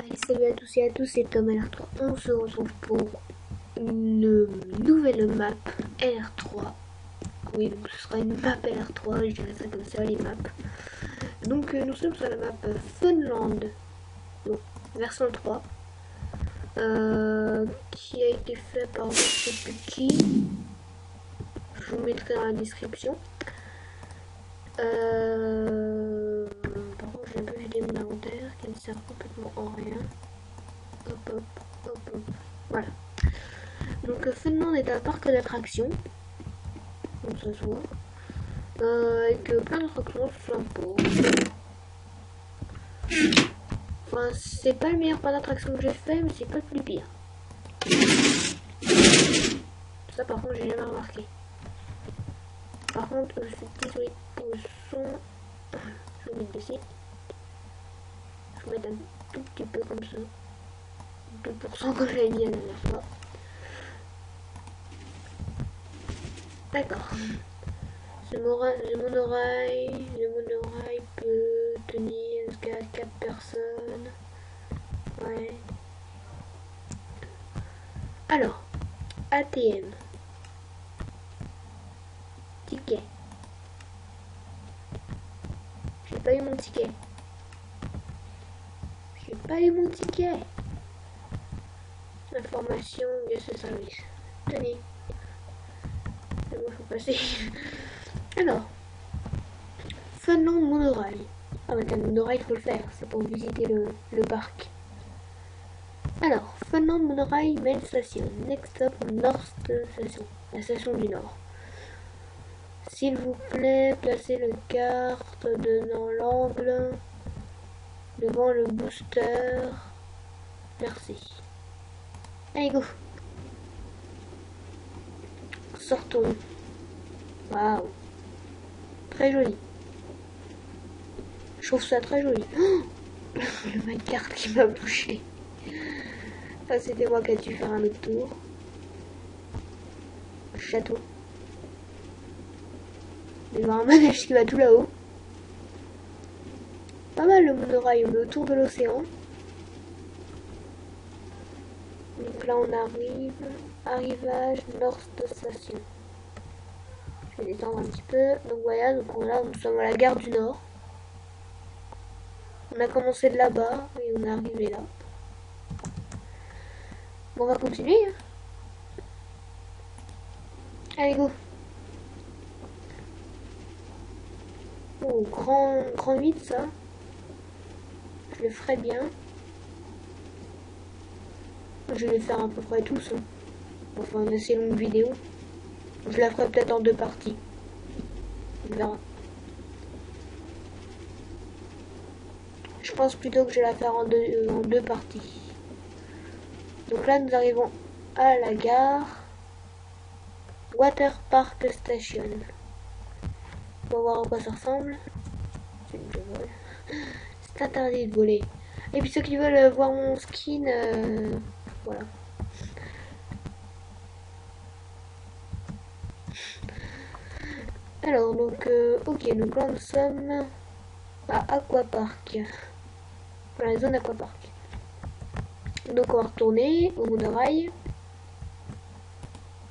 Allez, salut à tous et à tous, c'est Tom LR3. On se retrouve pour une nouvelle map LR3. Oui, donc ce sera une map LR3, je dirais ça comme ça, les maps. Donc nous sommes sur la map Funland, donc, version 3, qui a été fait par je sais plus qui. Je vous mettrai dans la description. Par contre, j'ai un peu vidé mon inventaire qui ne sert complètement en rien. Hop, hop, hop, hop. Voilà. Donc Funland est un parc d'attractions, comme ça se voit, avec plein d'attractions sympas. Enfin, c'est pas le meilleur parc d'attractions que j'ai fait, mais c'est pas le plus pire. Ça par contre j'ai jamais remarqué. Par contre, je suis désolé pour le son. Je vais mettre ici. Je vais mettre un tout petit peu comme ça. 2% comme j'avais dit la dernière fois. D'accord. Le monorail peut tenir jusqu'à 4 personnes. Ouais. Alors, ATM. Ticket. J'ai pas eu mon ticket. J'ai pas eu mon ticket. Information de ce service. Tenez. C'est bon, faut passer. Alors, Funland monorail. Ah, mais un monorail, il faut le faire. C'est pour visiter le parc. Alors, Funland monorail main station. Next stop, North Station. La station du Nord. S'il vous plaît, placez le carte dans l'angle devant le booster. Merci. Allez, go. Sortons. Waouh. Très joli. Je trouve ça très joli. Oh, le minecart qui m'a bouché. Ah, c'était moi qui ai dû faire un autre tour. Château. Il y a un manège qui va tout là-haut. Pas mal le monorail, on est autour de l'océan. Donc là on arrive. Arrivage North Station. Je vais descendre un petit peu. Donc voilà, donc là nous sommes à la gare du Nord. On a commencé de là-bas et on est arrivé là. Bon, on va continuer. Hein. Allez, go. Oh, grand 8 ça. Je le ferai bien. Je vais faire à peu près tout ça. Enfin, une assez longue vidéo. Je la ferai peut-être en 2 parties. On verra. Je pense plutôt que je vais la faire en deux parties. Donc là, nous arrivons à la gare. Water Park Station. On va voir à quoi ça ressemble. C'est interdit de voler. Et puis ceux qui veulent voir mon skin, voilà. Alors donc, ok, donc là nous sommes à Aquapark. Dans la zone Aquapark. Donc on va retourner au monorail.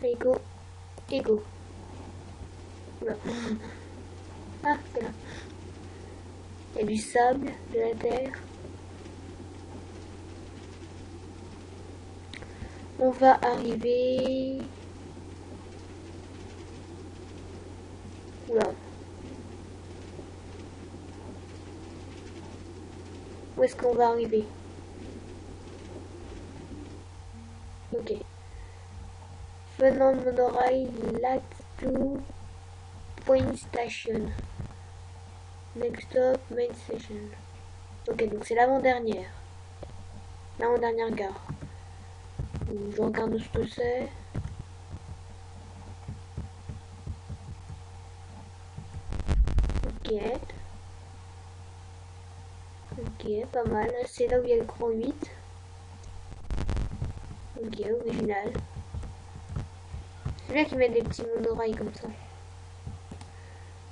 Allez, go. Et go. Voilà. Ah, c'est là. Il y a du sable, de la terre. On va arriver... Oula. Où est-ce qu'on va arriver? Ok. Venant de monorail, Lac to Point Station. Next stop, Main Station. Ok, donc c'est l'avant-dernière. L'avant-dernière gare. Je regarde ce que c'est. Ok. Ok, pas mal. C'est là où il y a le grand 8. Ok, original. C'est bien qu'ils mettent des petits monorails comme ça.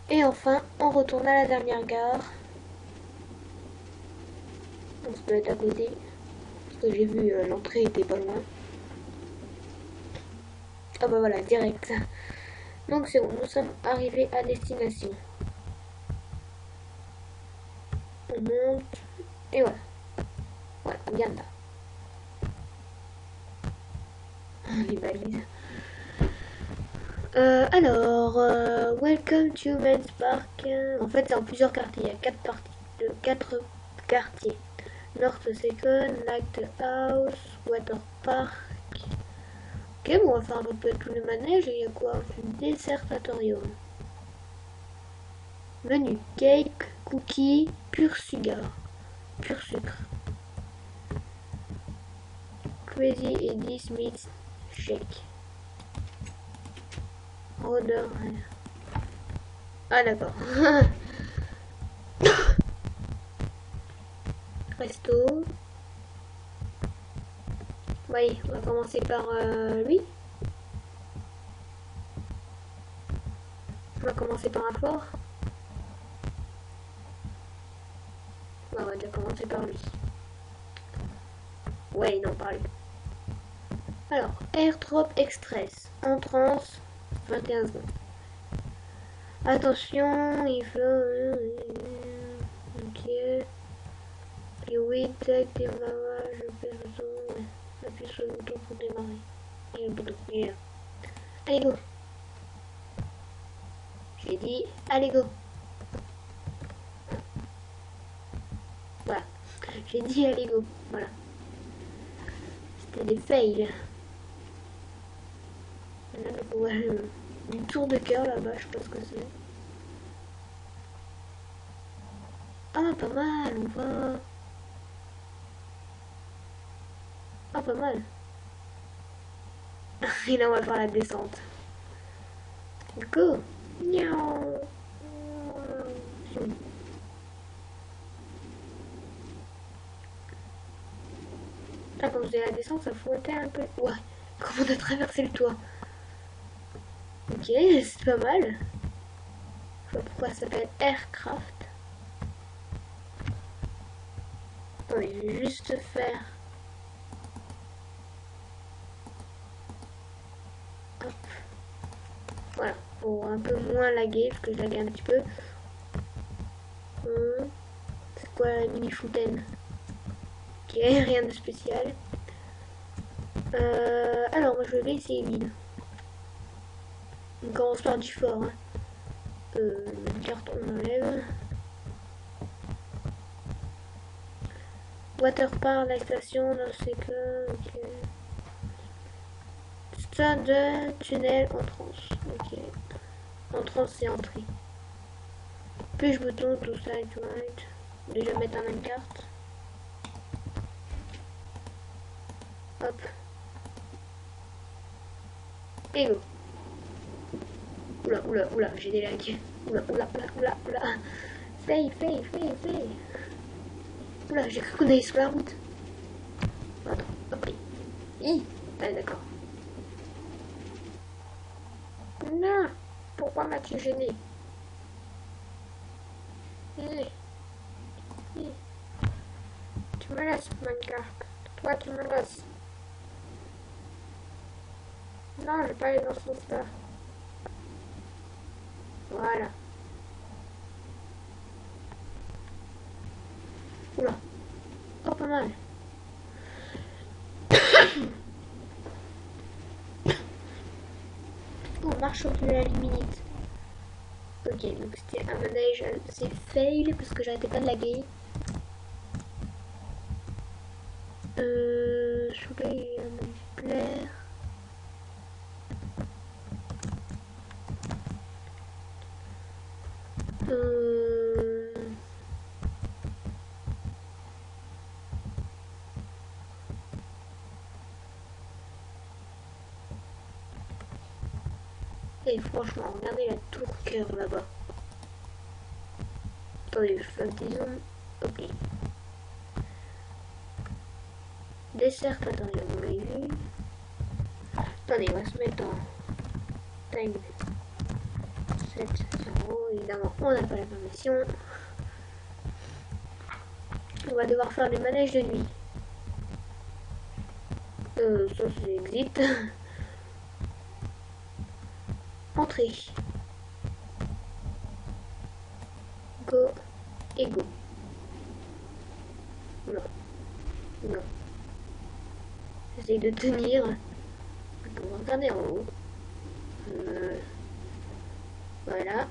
Et enfin, on retourne à la dernière gare. Donc ça doit être à côté. Parce que j'ai vu l'entrée était pas loin. Ah bah voilà, direct. Donc c'est bon, nous sommes arrivés à destination. On monte. Et voilà. Voilà, bien là. Les balises. Welcome to Men's Park. En fait, c'est en plusieurs quartiers. Il y a 4 parties de 4 quartiers. North Second, Lighthouse, Water Park. Ok, bon, on va faire un peu tous les manèges. Et il y a quoi? Dessertatorium. Menu cake, cookie, pur sugar. Pur sucre. Crazy Eddie Smith shake. Odeur. Ah d'accord. Resto. Oui, on va commencer par lui. On va commencer par un fort. Ouais, on va déjà commencer par lui. Ouais, non, par lui. Alors, Airdrop Express. Entrance, 21 secondes. Attention, il faut... Ok. Et oui, tac, démarrage, appuie sur le bouton pour démarrer. Et le bouton, il est là. Allez, go. J'ai dit, allez, go. Voilà. J'ai dit, allez, go. Voilà. C'était des fails. Là, on voit une tour de cœur là-bas, je sais pas ce que c'est. Ah, pas mal, on va... Ah, pas mal. Et là, on va faire la descente. Go. Miaou. Là, quand je faisais la descente, ça flottait un peu. Ouais, comment on a traversé le toit. Ok, c'est pas mal. Je vois pourquoi ça s'appelle Aircraft. Attendez, je vais juste faire... Hop. Voilà, pour un peu moins laguer, parce que je laguais un petit peu. C'est quoi la mini foutaine? Ok, rien de spécial. Alors, moi je vais essayer vide. On commence par du fort. Hein. Une carte, on enlève. Waterpark, la station, non c'est que... Ok. Stade de tunnel, entrance. Ok. Entrance, c'est entrée. Push bouton, tout ça, right. Déjà mettre un carte. Hop. Et go. Oula, oula, oula, j'ai des lags. Oula, oula, oula, oula, oula. Fail. Oula, j'ai cru qu'on allait sur la route. Attends, hop. Ah, d'accord. Non, pourquoi m'as-tu gêné? Tu me laisses, Minecraft. Toi, tu me laisses. Non, je vais pas aller dans ce sens-là. Voilà. Oula. Oh, pas mal. On marche au plus à la limite. Ok, donc c'était un manège, c'est fail parce que j'arrêtais pas de laguer. Je voulais me plaire. Et franchement, regardez la tour cœur là-bas. Attendez, je fais un petit zoom. Ok. Dessert, attendez, on l'a vu. Attendez, on va se mettre en time 7-0. Évidemment, on n'a pas la permission. On va devoir faire des manèges de nuit. Ça c'est exit. Entrée. Go et go. Non. Non. J'essaye de tenir. On va regarder en haut. Voilà.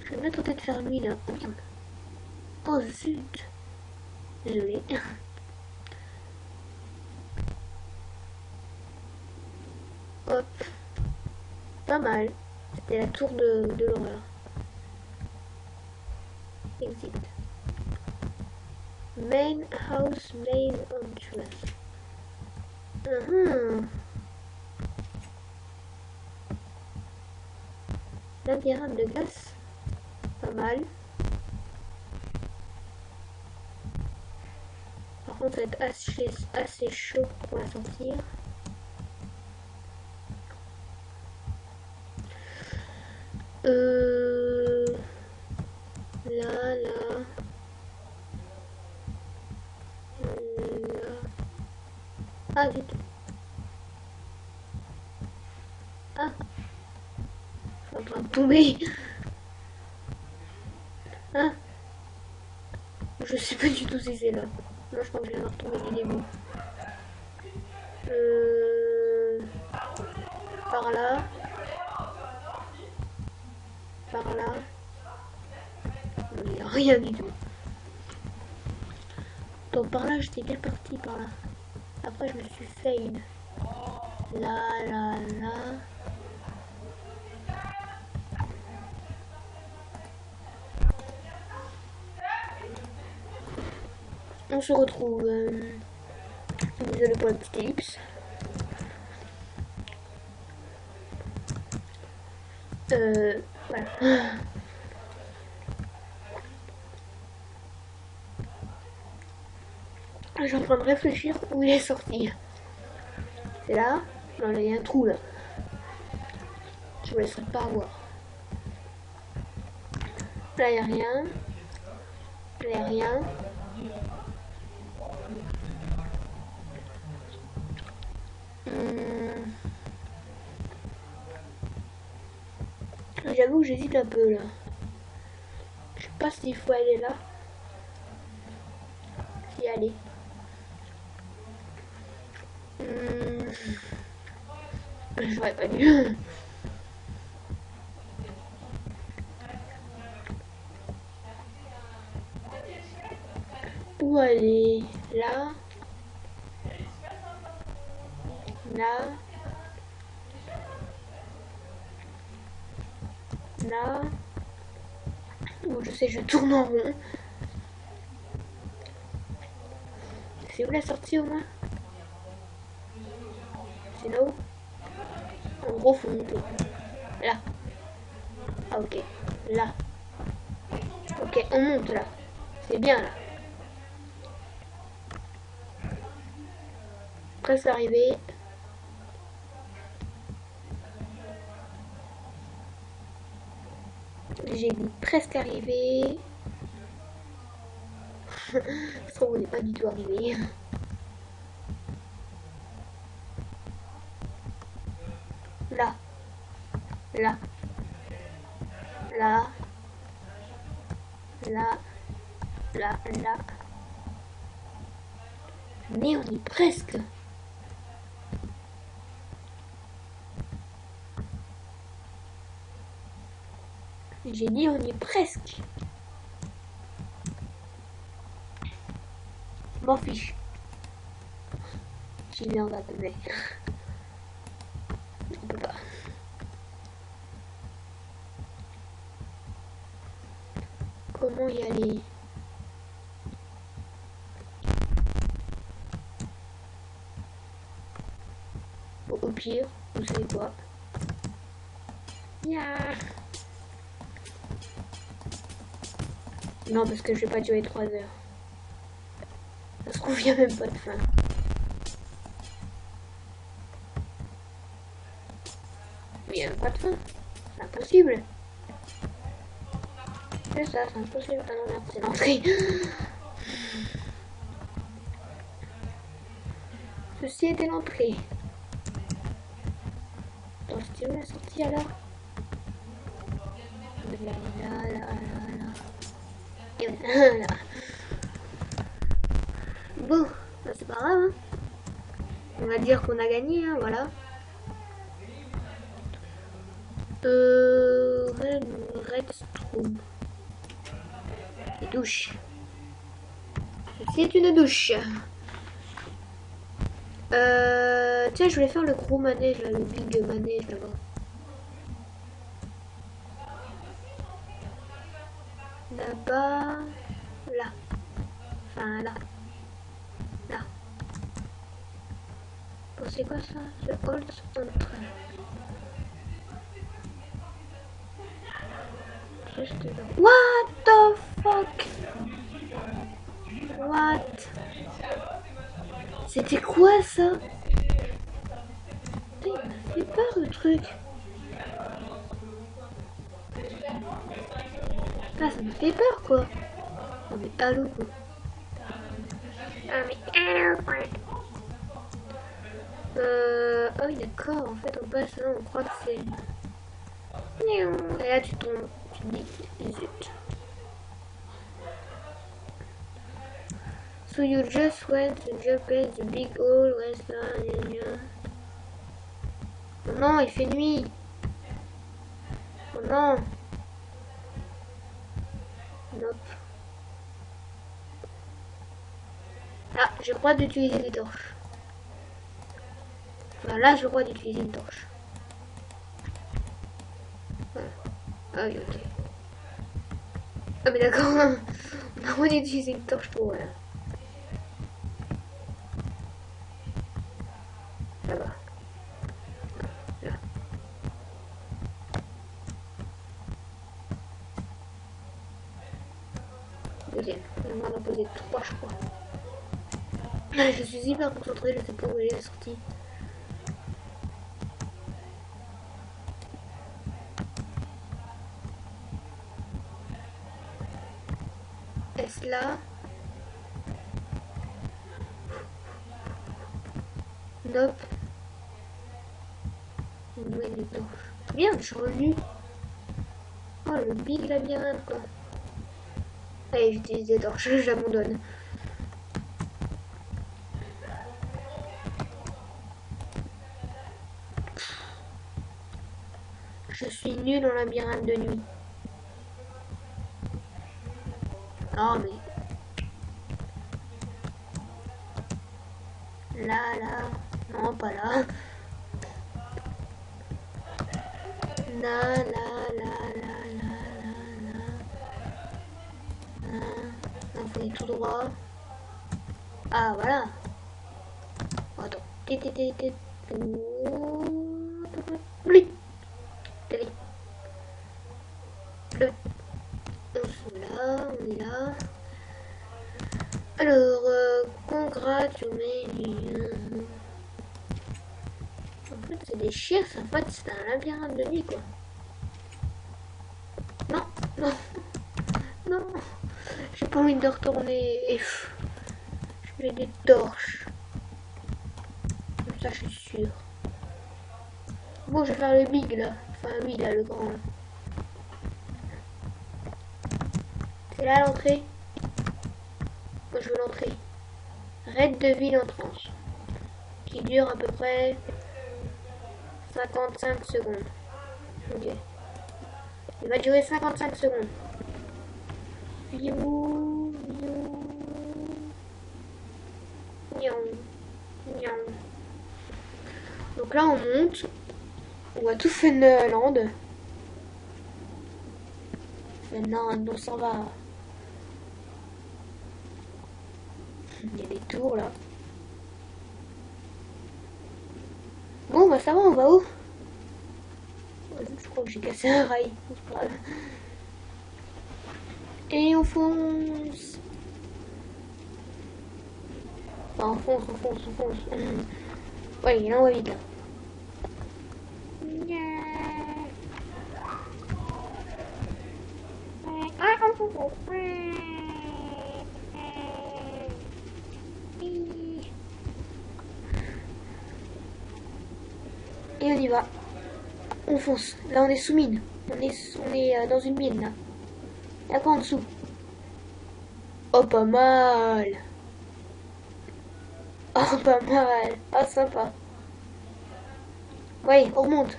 Je vais me mettre peut-être faire nuit là. Oh zut. Désolée. Hop. Pas mal. C'était la tour de l'horreur. Exit. Main house, main entrance. Labyrinthe de glace. Pas mal. Par contre, ça va être assez chaud pour la sortir. Là. Ah, vite. Ah. Je suis en train de tomber. Ah. Je sais pas du tout si c'est là. Non, je crois que je viens de retomber du début. Par là. Par là. Il n'y a rien du tout. Donc par là, j'étais bien parti par là. Après, je me suis fail. Là. On se retrouve. Désolé pour la petite ellipse. Voilà. Je suis en train de réfléchir où il est sorti. C'est là. Non, là, il y a un trou là. Je me laisserai pas voir. Là, il n'y a rien. Là, il n'y a rien. J'avoue que j'hésite un peu là. Je sais pas s'il faut aller là. Y aller. J'aurais pas dû. Où aller? Là. Là. Là. Bon, je sais, je tourne en rond. C'est où la sortie au moins? C'est là où? En gros, faut monter. Là. Ah, ok. Là. Ok, on monte là. C'est bien là. Presque arrivé. J'ai dit presque arrivé. Je trouve qu'on n'est pas du tout arrivé. Là. Là. Là. Là. Là. Mais on est presque. J'ai dit on y est presque. M'en fiche. J'y vais en bas de mai. On peut pas. Comment y aller? Bon, au pire, vous savez quoi? Yeah. Non, parce que je vais pas durer 3 heures. Ça se trouve, il n'y a même pas de fin. Mais il n'y a même pas de fin. C'est impossible. C'est ça, c'est impossible. Ah non, merde, c'est l'entrée. sortie était l'entrée. Attends, c'était où la sortie alors? Là. Et voilà. Bon, bah, c'est pas grave. Hein. On va dire qu'on a gagné, hein, voilà. Redstone. Et douche. C'est une douche. Tiens, je voulais faire le gros manège, là, le big manège là-bas. Là-bas. Là. Enfin, là. Là. Bon, c'est quoi ça? The Old Entre. Juste là. What the fuck? What? C'était quoi ça? Putain, il m'a fait peur le truc. Ah, ça me fait peur quoi. Oh mais allô quoi. Ah mais allô quoi. Ah oui d'accord, en fait on passe là, on croit que c'est... Et là tu tombes, tu te dis, zut. So you just went to jump at the big hole west là. Oh non, il fait nuit. Oh non. Nope. Ah, j'ai le droit d'utiliser les torches. Enfin, là, j'ai le droit d'utiliser une torche. Voilà. Ah oui, ok. Ah mais d'accord, on a le droit d'utiliser une torche pour... Voilà. Là-bas. Là. Deuxième. On va en poser 3, je crois. Je suis hyper concentrée, je sais pas où elle est sortie. Est-ce là? Nope. Nouvelle torche. Bien, je suis revenu. Oh, le big labyrinthe, quoi. Allez, j'utilise des torches, j'abandonne. Je suis nul en labyrinthe de nuit. Non, mais... Là. Non, pas là. Là. On fait tout droit. Ah, voilà. Attends. Oui. On est là. Alors, congratulations. En fait, c'est des chiens, ça. En fait, c'est un labyrinthe de nuit, quoi. Non. J'ai pas envie de retourner. Je mets des torches. Comme ça, je suis sûre. Bon, je vais faire le big, là. Enfin, lui, là, le grand, là. C'est là l'entrée. Moi, je veux l'entrée. Raid de ville en tranche. Qui dure à peu près 55 secondes. Ok. Il va durer 55 secondes. Donc là, on monte. On voit tout Funland. Funland, on s'en va. Il y a des tours là. Bon bah ça va, on va où? Je crois que j'ai cassé un rail. C'est pas grave. Et on fonce. Enfin, on fonce. Ouais, il en va vite là. Et on y va. On fonce. Là, on est sous mine. On est dans une mine, là. Et après, en dessous. Oh, pas mal. Oh, pas mal. Ah, sympa. Oui, on remonte.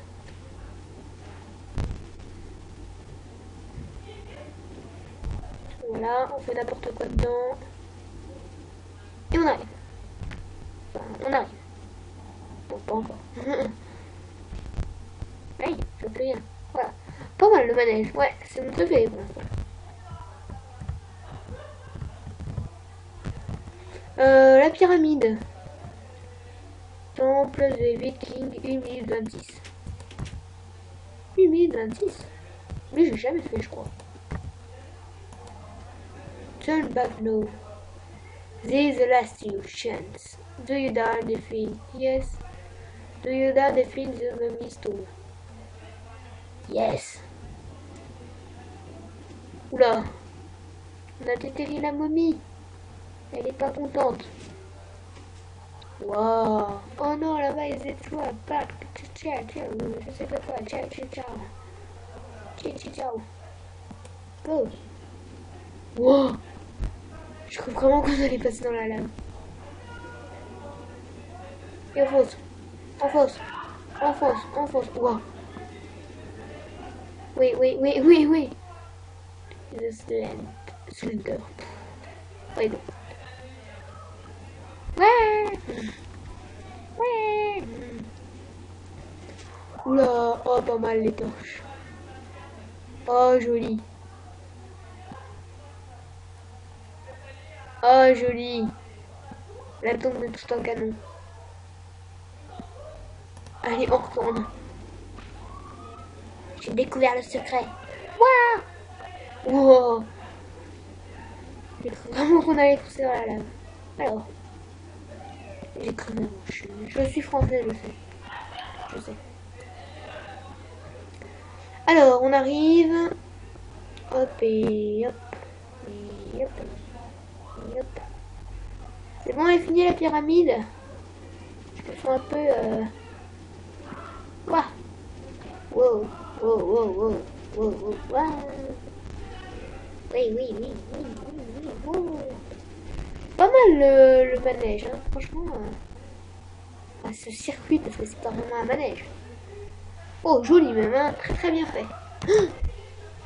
Voilà, on fait n'importe quoi dedans. Et on arrive. Enfin, on arrive. Bon, pas encore. Aïe, je fais rien. Voilà. Pas mal le manège. Ouais, c'est mon préféré pour l'instant. La pyramide. Temple des Vikings, 1 minute 26. 1 minute 26. Lui, j'ai jamais fait, je crois. Turn back now. This is the last chance. Do you dare defeat? Yes. Do you dare defeat the mummy stone? Yes. Oula. On a déterré la momie. Elle est pas contente. Wow. Oh non, là-bas, ils étaient trop à battre. Ciao, ciao. Je sais pas quoi. Ciao, ciao, ciao. Ciao, ciao, ciao. Go. Wow. Je crois vraiment qu'on allait passer dans la lave. Et on fonce. On fonce. On fonce. On fonce. Wow. Oui, oui, oui, oui, oui. The Slender. Ouais, bon. Ouais. Ouais. Oula. Oh, pas mal les torches. Oh, joli. Oh, joli. La tombe de tout un canon. Allez, on retourne. J'ai découvert le secret. Waouh. Wow. J'ai cru vraiment qu'on allait pousser dans la lave. Alors. J'ai cru vraiment. Je suis français, je sais. Je sais. Alors, on arrive. Hop et hop. Et hop. Et hop. C'est bon, on a fini la pyramide. Je me sens un peu... Ouah. Wow. Wow, wow, wow. Wow, wow, wow. Oui, oui, oui, oui, oui, oui. Wow. Pas mal le manège, hein. Franchement. Ce circuit, parce que c'est pas vraiment un manège. Oh, joli même, hein. Très très bien fait.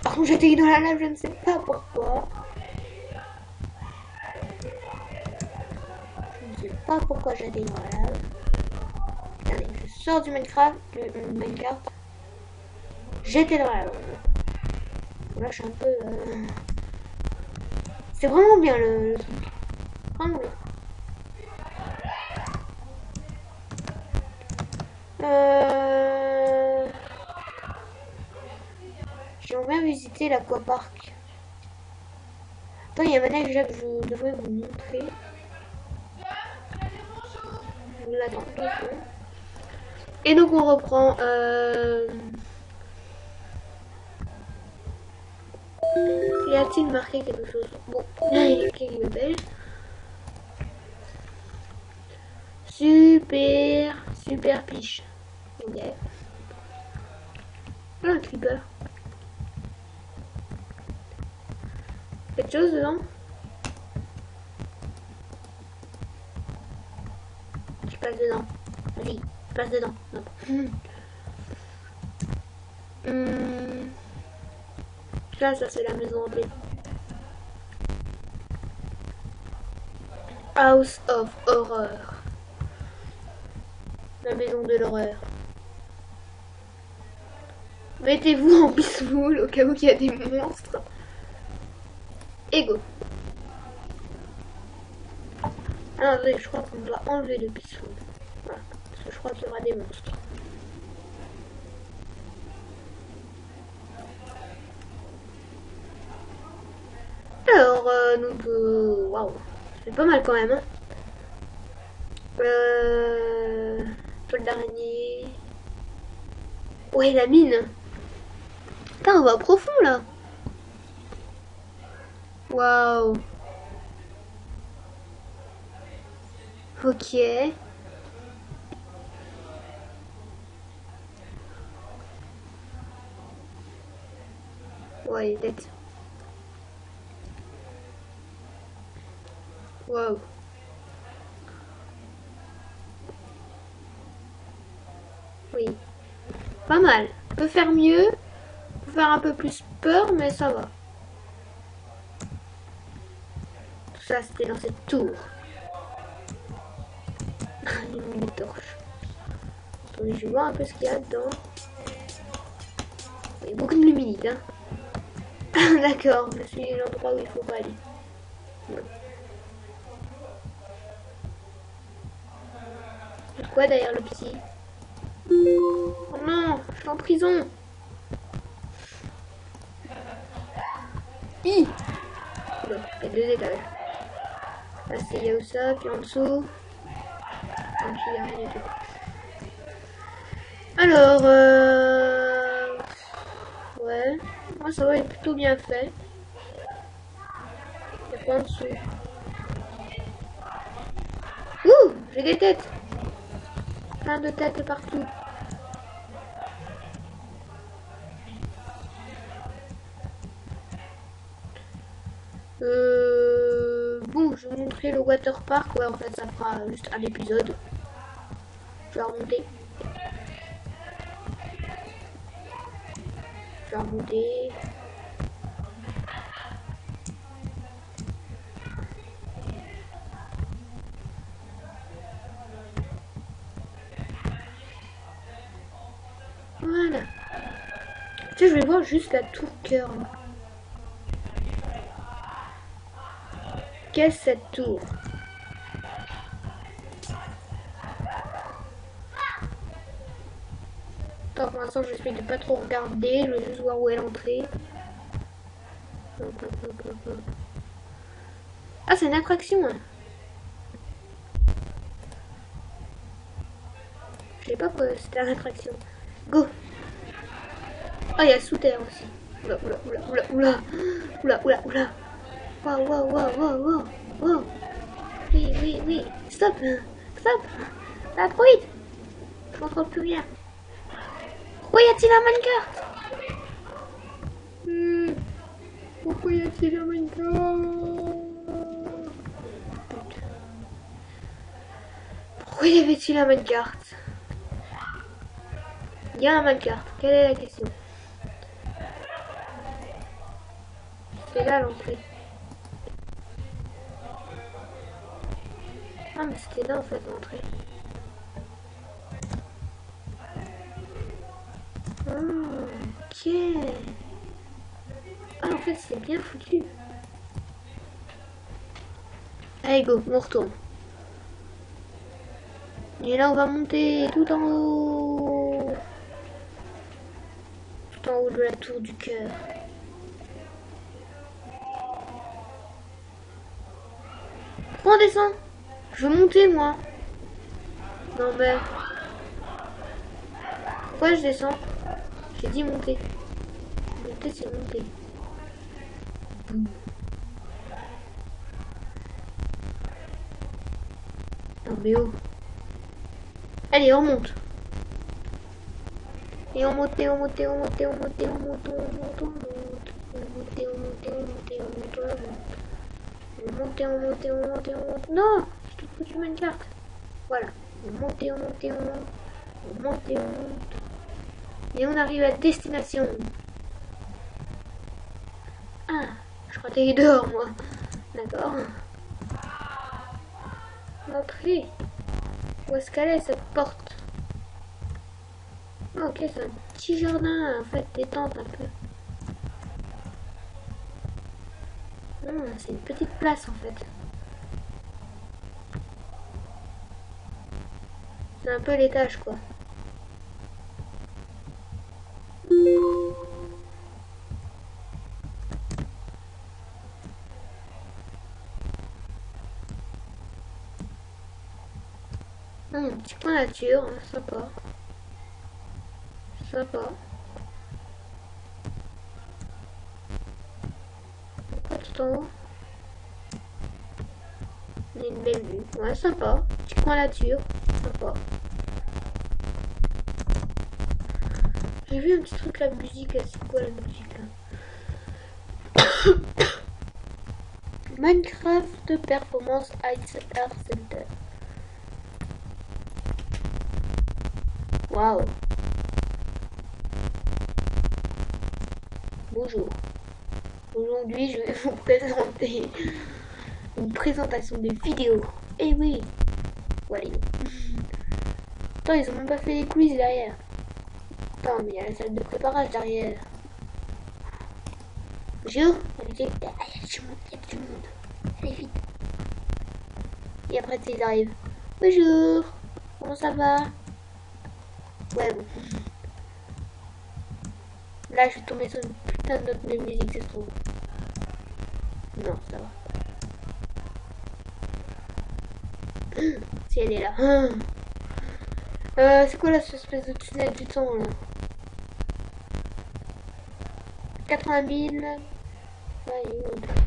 Par contre, j'étais dans la lave, je ne sais pas pourquoi. Je ne sais pas pourquoi j'étais dans la lave. Allez, je sors du Minecraft. J'étais dans la lave. Là, je suis un peu... C'est vraiment bien le truc. Vraiment bien. J'aimerais bien visiter l'aquapark. Attends, il y a un manège là que je devrais vous montrer. Je l'attends. Et donc on reprend. Y a-t-il marqué quelque chose? Bon, là il y a quelqu'un qui m'appelle. Super piche. Ok. Ah, un creeper. Quelque chose dedans? Je passe dedans. Vas-y, je passe dedans. Non. Ça c'est la maison hantée. House of Horror. La maison de l'horreur. Mettez-vous en bismoule au cas où il y a des monstres. Et go. Ah oui, je crois qu'on doit enlever le bismoule. Voilà, parce que je crois qu'il y aura des monstres. Alors, donc, waouh, c'est pas mal quand même. Hein. Toile d'araignée. Ouais, la mine. Putain, on va profond là. Waouh. Ok. Ouais, tête. Wow. Oui. Pas mal. On peut faire mieux. On peut faire un peu plus peur, mais ça va. Tout ça, c'était dans cette tour. Il manque des torches. Attendez, je vais voir un peu ce qu'il y a dedans. Il y a beaucoup de luminite, hein. D'accord, je suis l'endroit où il faut pas aller. Non. C'est quoi derrière le psy? Oh non, je suis en prison. Hi. Bon, il y a 2 étages. Là c'est Yaosa, puis en dessous. En dessous, il n'y a rien du tout. Alors, ouais. Moi, ça va être plutôt bien fait. Il y a quoi en dessous? Ouh, j'ai des têtes. Plein de têtes partout. Bon, je vais vous montrer le water park. Ouais, en fait, ça fera juste un épisode. Je vais remonter. Je vais remonter. Voilà. Tu sais, je vais voir juste la tour cœur. Qu'est-ce cette tour? Attends, pour l'instant, j'essaie de pas trop regarder. Je vais juste voir où est l'entrée. Ah, c'est une attraction. Hein. Je sais pas quoi c'était une attraction. Go! Ah, il y a sous terre aussi. Oula, oula, oula, oula, oula, oula, oula, oula. Wow, wow, wow, wow, wow, wow. Oui, oui, oui. Stop, stop. Ça va trop vite. Je contrôle plus rien. Pourquoi y a-t-il un minecart? Pourquoi y a-t-il un minecart? Pourquoi y avait-il un minecart? Il y a un minecart. Quelle est la question? C'est là l'entrée. Ah mais c'était là en fait l'entrée. Ok. Ah en fait c'est bien foutu. Allez go, on retourne. Et là on va monter tout en haut. Tout en haut de la tour du cœur. Pourquoi on descend? Je veux monter moi. Non mais... Pourquoi je descends? J'ai dit monter. Monter c'est monter. Non mais oh. Allez on monte. Et on monte, on monte, on monte, on monte, on monte, on monte, on monte. On monte, on monte, on monte, on monte, on monte. On monte, on monte, on monte, on monte. Non, je te foutu une carte. Voilà. On monte, on monte, on monte. On monte, on monte. Et on arrive à destination. Ah, je crois que t'es dehors, moi. D'accord. L'entrée. Où est-ce qu'elle est, cette porte? Oh, ok, c'est un petit jardin, en fait, détente un peu. C'est une petite place, en fait. C'est un peu l'étage, quoi. Petit coin nature, hein, sympa. Sympa. Pourquoi tout en haut? On a une belle vue. Ouais, sympa. Petit coin nature, sympa. J'ai vu un petit truc, la musique, c'est quoi la musique là? Minecraft Performance Ice Art Center. Waouh. Bonjour. Aujourd'hui, je vais vous présenter une présentation des vidéos. Eh oui. Ouais. Attends, ils ont même pas fait les quiz derrière. Attends, mais il y a la salle de préparation derrière. Bonjour. Il y a du monde. Allez vite. Et après, ils arrivent. Bonjour. Comment ça va? Ouais, bon. Là, je suis tombée sur une putain de note de musique, c'est trop. Non, ça va. Si elle est là. C'est quoi là, cette espèce de tunnel du temps là? 80 000.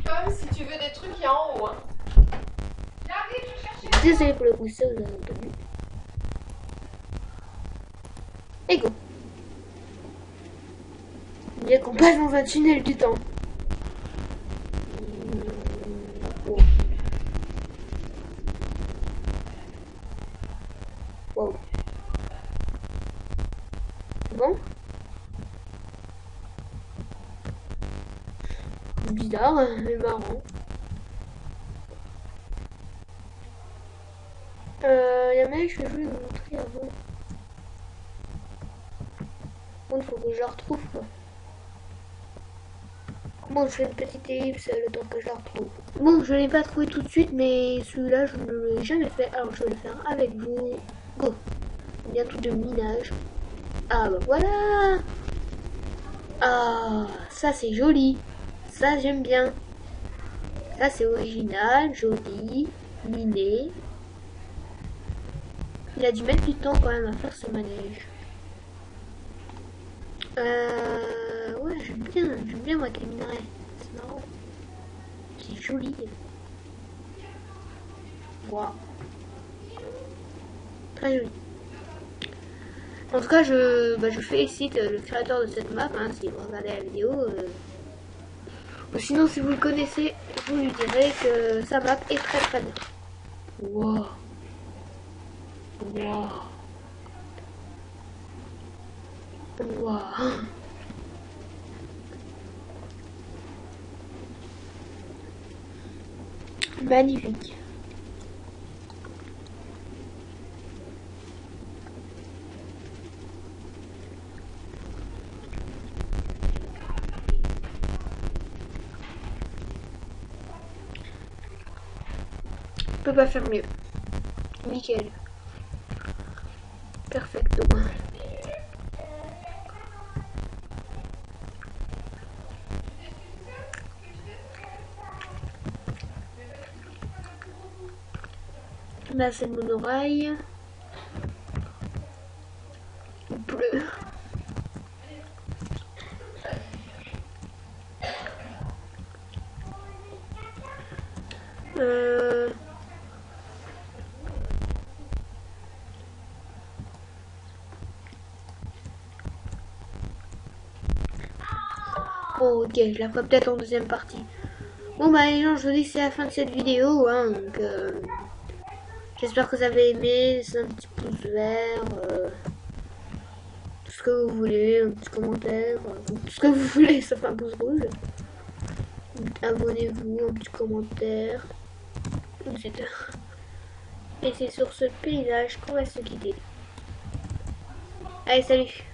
Comme si tu veux des trucs, il y a en haut. Hein. Désolé pour le coup, ça vous avez entendu. Et go. Bien qu'on passe dans un tunnel du temps. Oh. Wow. C'est bon? Bizarre, mais marrant. Il y a même, je vais vous le montrer avant. Bon, il faut que je la retrouve quoi. Bon, je fais une petite ellipse le temps que je la retrouve. Bon, je ne l'ai pas trouvé tout de suite, mais celui-là, je ne l'ai jamais fait. Alors, je vais le faire avec vous. Go. Bientôt de minage. Ah, bah voilà. Ah, ça c'est joli. Ça, j'aime bien. Ça, c'est original, joli, miné. Il a dû mettre du temps quand même à faire ce manège. Ouais, j'aime bien moi qu'elle minerait. C'est marrant. C'est joli. Waouh. Très joli. En tout cas, je félicite le créateur de cette map, hein, si vous regardez la vidéo. Ou sinon, si vous le connaissez, vous lui direz que sa map est très très bien. Waouh. Waouh. Waouh. Magnifique. Je peux pas faire mieux. Nickel. Perfecto. Là, c'est le monorail. Il pleut. Bon, ok, je la ferai peut-être en deuxième partie. Bon, bah, les gens, je vous dis que c'est la fin de cette vidéo, hein, donc... j'espère que vous avez aimé, laissez un petit pouce vert, tout ce que vous voulez, un petit commentaire, tout ce que vous voulez, sauf un pouce rouge. Abonnez-vous, un petit commentaire, etc. Et c'est sur ce paysage qu'on va se quitter. Allez, salut!